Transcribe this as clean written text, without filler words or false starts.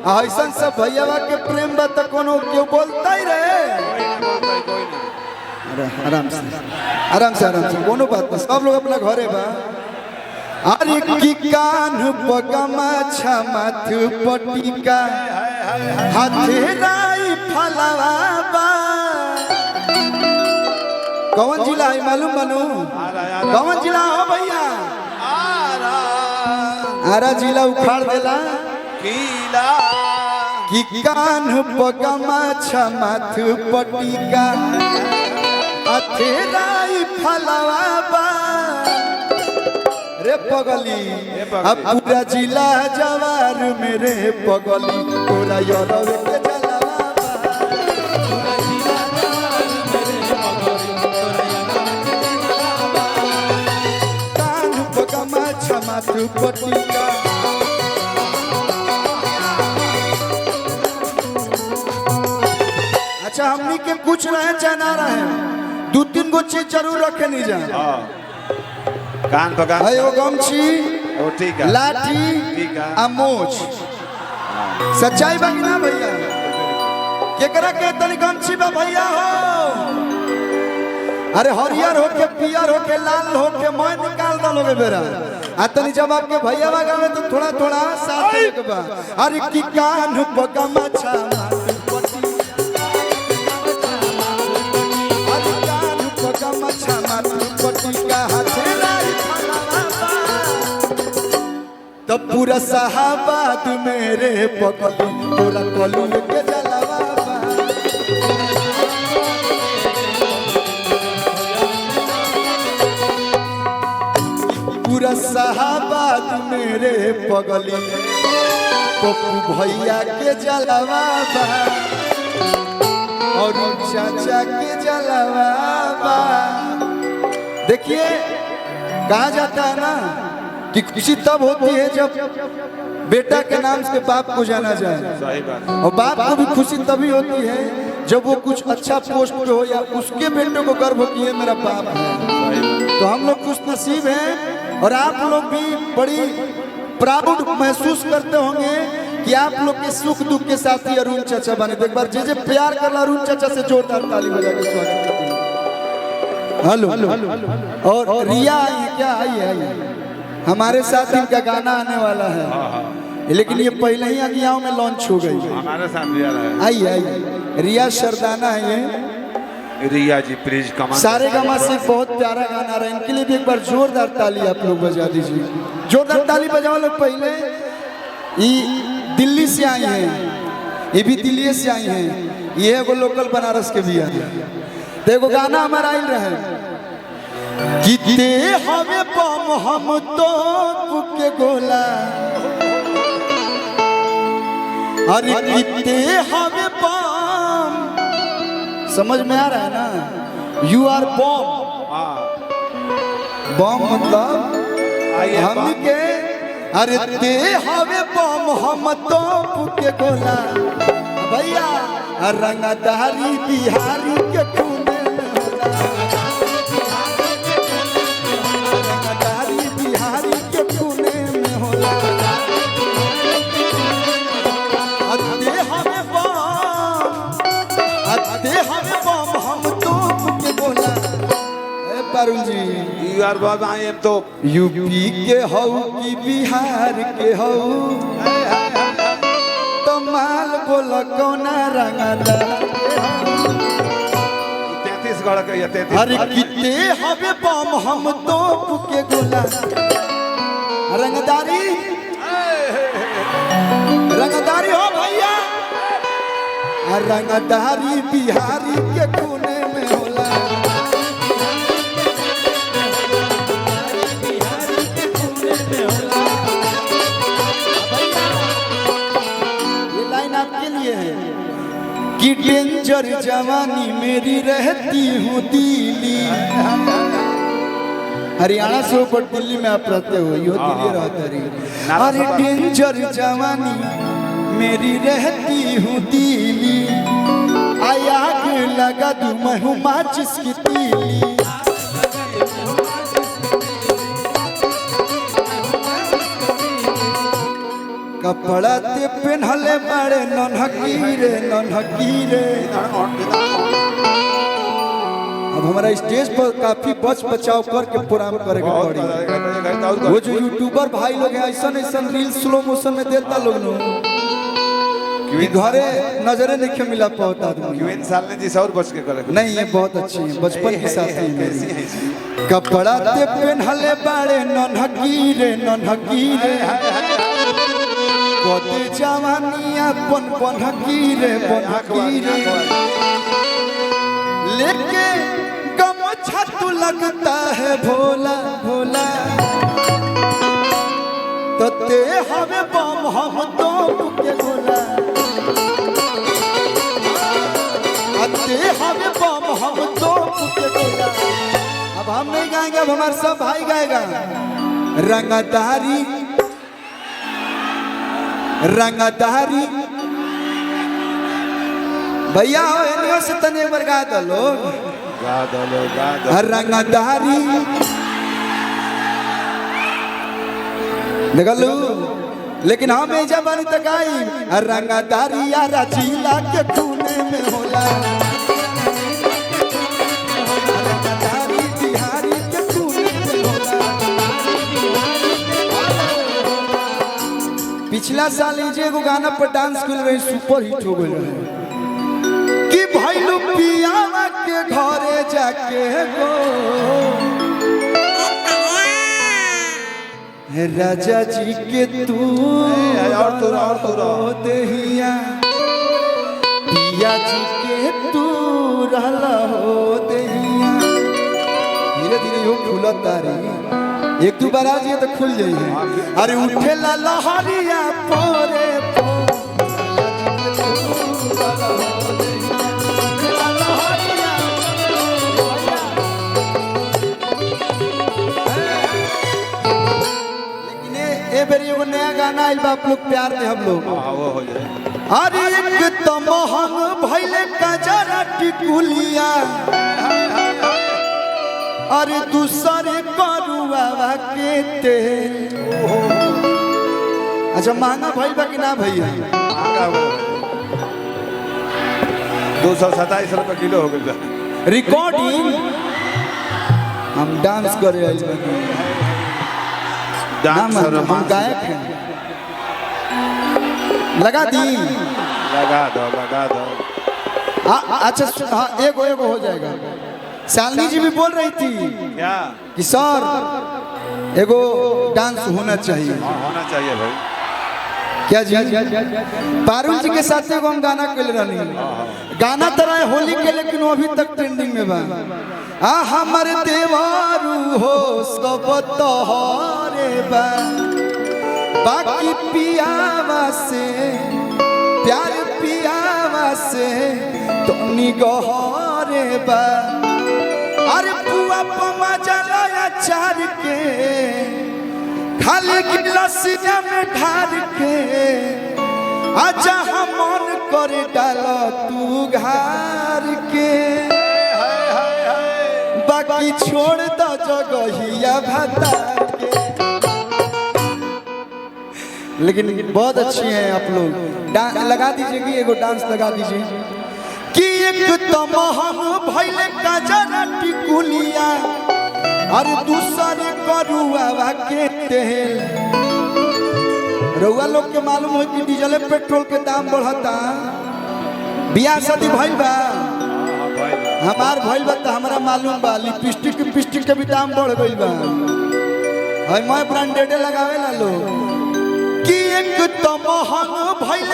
ऐसा सब भैया के प्रेम बा तो कोनो क्यों बोलता ही रहे। आराम से आराम से आराम से कोनो बात नहीं, सब लोग अपना घरे बा। अरे की कान पगमा छमथ पटिका हाथे राई फलवा बा। कौन जिला है मालूम बनू? कौन जिला हो भैया? आरा जिला उखाड़ देला किला की कान पगमा छमथ पटिका हाथे राई फलवा बा। रे पगली अब पूरा जिला जवार मेरे पगली तोरा यादव के जलवा बा। पूरा जिला जवार मेरे पगली तोरा यादव के जलवा बा। कान पगमा छमथ पटिका अच्छा हमनी के कुछ रहे चना रहे, दो तीन गो चीज जरूर रखे नहीं जा। कान पकान है वो गमछी ओ ठीक है, लाठी आ मोच। सच्चाई बाकी ना भैया? केकरा के तनी गमछी बा भैया हो? अरे हरियर हो के पियर हो के लाल हो के मैं निकाल दलोगे बेरा। आ तनी जब आपके भैया बागा में तो थोड़ा थोड़ा साथ के बा। अरे की कान पगमा छमा तो पूरा साहबाद मेरे पगली तोरा कलू के जलवा बा। पूरा साहबाद मेरे पगली पप्पू भैया के जलवा बा और चाचा के जलवा बा। देखिए कहा जाता है ना कि खुशी तब होती है जब बेटा के नाम से बाप को जाना जाए। सही बात। और बाप को भी खुशी तभी होती है जब वो कुछ अच्छा पोस्ट पे हो या उसके बेटे को गर्व हो कि ये मेरा बाप है। तो हम लोग खुश नसीब हैं और आप लोग भी बड़ी प्राउड महसूस करते होंगे कि आप लोग के सुख दुख के साथी अरुण चाचा बने। तो एक बार जे प्यार कर ला अरुण चाचा से जोरदार ताली बजा के स्वागत करते हैं। हेलो और रिया आई क्या? आई है हमारे साथ इनका गाना आने वाला है, लेकिन ये पहले ही अगियाओं में लॉन्च हो गई। हमारे साथ रिया है। आई रिया शरदाना है ये। रिया जी प्लीज कमाल। सारे गामा से बहुत प्यारा गाना आ रहा है, इनके लिए भी एक बार जोरदार ताली आप लोग बजा दीजिए। जोरदार ताली बजाओ लोग। पहले ये दिल्ली से आई हैं, ये भी दिल्ली से आई हैं, ये एगो लोकल बनारस के भी है। तो एगो गाना हमारा आई रहे किते हवे बम हम तो के गोला। अरे किते हवे बम, समझ में आ रहा है ना? यू आर बम। बम मतलब हम के। अरे ते हवे बम हम तो के गोला भैया। रंगदारी बिहारी के खूने में होला। पारुल जी यू आर बाबा आई एम तो यूपी के हऊ की बिहार के हऊ तो माल बोल कौना रंगदा 33 गढ़ के ये 33। अरे किते हवे बम हम तो के गोला। रंगदारी रंगदारी हो भैया। रंगदारी बिहारी के खूने में होला। कि डेंजर जवानी मेरी रहती हूँ दिल्ली। हरियाणा से ऊपर दिल्ली में आप रहते हो, यो दिल्ली रहते रही। अरे डेंजर जवानी मेरी रहती हूँ दिल्ली। आग लगा दूं मैं हूँ माचिस की तीली। कपड़ा ते पहनले बड़े नन्हकी रे। अब हमारा स्टेज पर काफी बच बचाव करके प्रोग्राम करे के पड़ी। वो जो यूट्यूबर भाई लोग हैं ऐसा रील स्लो मोशन में देता लोग कि घरे नजरे नहीं मिला पाता क्वीन साल ने जिस और बच के करे नहीं, ये बहुत अच्छी है, बचपन के साथ ही। कपड़ा ते पहनले बड़े नन्हकी रे कोते जवानी अपन बनहकी रे लेके गमछा तू लगता है भोला तो ते हमें बम हम तो के गोला ते हमें बम हम तो के गोला। अब हम नहीं गाएंगे, अब हमारे सब भाई गाएगा। रंगदारी भैया हो एनियो से तने एक बार गा दो लोग। रंगदारी देखलू, लेकिन हम एजा बानी तक आई। रंगदारी यारा जिला के खूने में होला, रंगदारी बिहारी के खूने में होला। पिछला साल जे एगो गाना पर डांस कर रहे सुपर हिट हो गए कि भैलू पियावा के घरे जाके गो राजा जी के तू दहिया पिया जी के तू रहला हो दहिया। धीरे धीरे यो खुलता रे, एक दो बार आ जाइए तो खुल जाइए। अरे उठेला लहरिया पोरे एगो नया गाना आइल बा, आप लोग प्यार दे हम लोग। वो हो जाए। अरे एक तो महंग भइले कजरा टिकुलिया, अरे दूसरे करुआ के तेल। अच्छा महंगा भइल बा कि ना भैया? 227 रुपये किलो हो गया। रिकॉर्डिंग हम डांस करे आइल बा, हम गायक हैं। लगा दो। अच्छा हाँ, एगो हो जाएगा। शालिनी जी भी बोल रही थी क्या कि सर एगो डांस होना चाहिए। होना चाहिए भाई। क्या जी? पारुल जी के साथ एगो हम गाना कर रही। गाना तरह होली के, लेकिन वो अभी तक ट्रेंडिंग में बा। हमारे देवारू हो सब तोहरे बा, बाकी पियावा से प्यार पियावा से तो निगहरे बा। अरे पुआ पमा जलाया चार के खाली गिलासिया में ढार के आजा हम मन करे डाला तू घार के, बाकी छोड़ दो जगहिया भतार के। लेकिन बहुत अच्छी हैं आप लोग। लगा दीजिए कि एगो डांस लगा दीजिए कि एक तो महंग भइले कजरा टिकुलिया, और दूसरे करुआ के तेल। रउआ लोग के मालूम हो कि डीजल पेट्रोल के दाम बढ़ता। बियाह शादी भइल बा, हमार भइल बा तो हमारा मालूम बा। लिपस्टिक के भी दाम बढ़ गइल बा। मैं ब्रांडेड लगावे ला लोग कि एक तो महंग भइल